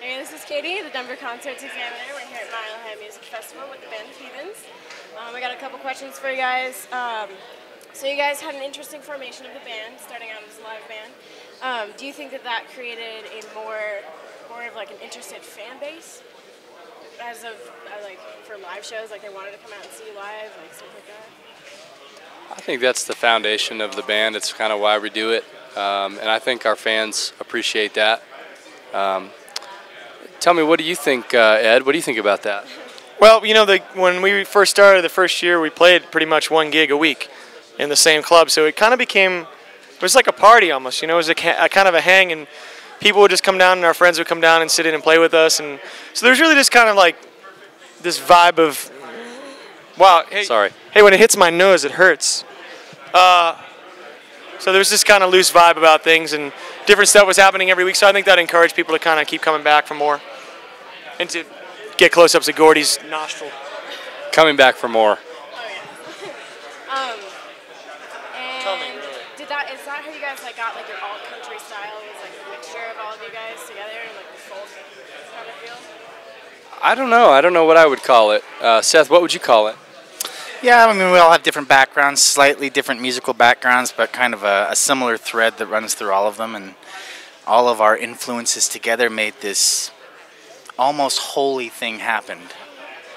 Hey, this is Katie, the Denver Concerts Examiner. We're here at Mile High Music Festival with the band Heathens. I got a couple questions for you guys. So you guys had an interesting formation of the band, starting out as a live band. Do you think that that created a more of like an interested fan base, as of like for live shows, like they wanted to come out and see you live, like stuff like that? I think that's the foundation of the band. It's kind of why we do it, and I think our fans appreciate that. Tell me, what do you think, Ed? What do you think about that? Well, you know, when we first started the first year, we played pretty much one gig a week in the same club, so it kind of became, it was like a party almost, you know, it was a kind of a hang, and people would just come down, and our friends would come down and sit in and play with us, and so there's really just kind of like this vibe of, wow, hey, sorry. Hey, when it hits my nose, it hurts. So there's this kind of loose vibe about things, and different stuff was happening every week, so I think that encouraged people to kind of keep coming back for more and to get close-ups of Gordy's nostril. Coming back for more. Oh, yeah. And is that how you guys like got like your alt country style? Was like a mixture of all of you guys together and like the folk kind of feel? I don't know. I don't know what I would call it. Seth, what would you call it? Yeah, I mean, we all have different backgrounds, slightly different musical backgrounds, but kind of a similar thread that runs through all of them, and all of our influences together made this almost holy thing happen.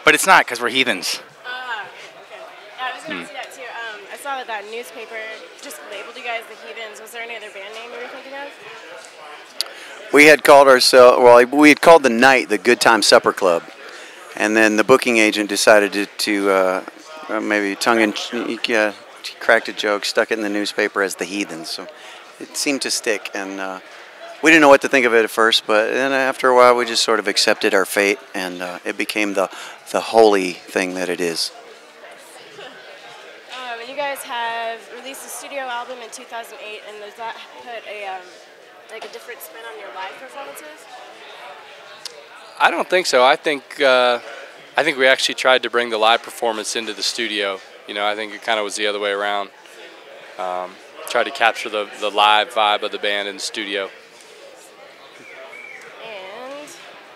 But it's not, because we're heathens. Okay. Yeah, I was going to see that too. I saw that newspaper just labeled you guys the Heathens. Was there any other band name you were thinking of? We had called ourselves, well, we had called the night the Good Time Supper Club, and then the booking agent decided to maybe tongue-in-cheek, cracked a joke, stuck it in the newspaper as the Heathens. So it seemed to stick, and we didn't know what to think of it at first, but then after a while we just sort of accepted our fate, and it became the holy thing that it is. And you guys have released a studio album in 2008, and does that put a like a different spin on your live performances? I don't think so. I think we actually tried to bring the live performance into the studio. You know, I think it kind of was the other way around. Tried to capture the live vibe of the band in the studio. And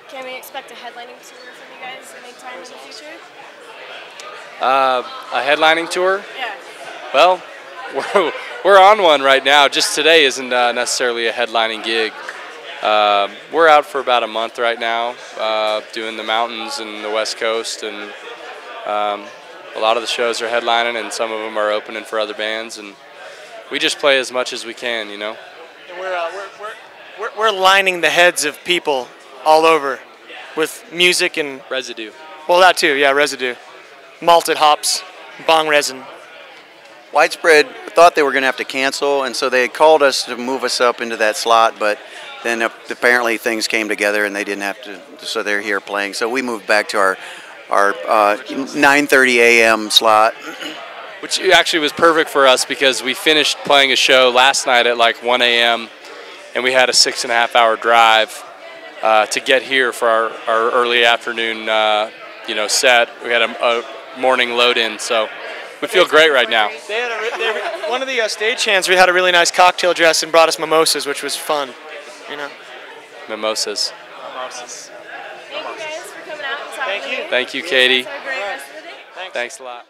can we expect a headlining tour from you guys anytime in the future? A headlining tour? Yeah. Well, we're on one right now. Just today isn't necessarily a headlining gig. We're out for about a month right now, doing the mountains and the West Coast, and a lot of the shows are headlining, and some of them are opening for other bands, and we just play as much as we can, you know. And we're lining the heads of people all over with music and residue. Well, that too, yeah, residue, malted hops, bong resin. Widespread thought they were going to have to cancel, and so they had called us to move us up into that slot, but then apparently things came together and they didn't have to, so they're here playing. So we moved back to our 9:30 a.m. slot. Which actually was perfect for us because we finished playing a show last night at like 1 a.m. and we had a 6.5-hour drive to get here for our early afternoon set. We had a morning load-in, so we feel great right now. One of the stagehands had a really nice cocktail dress and brought us mimosas, which was fun. You know, mimosas. Thank you guys for coming out and talking to me. Thank you, Katie. Have a great rest of the day. Thanks a lot.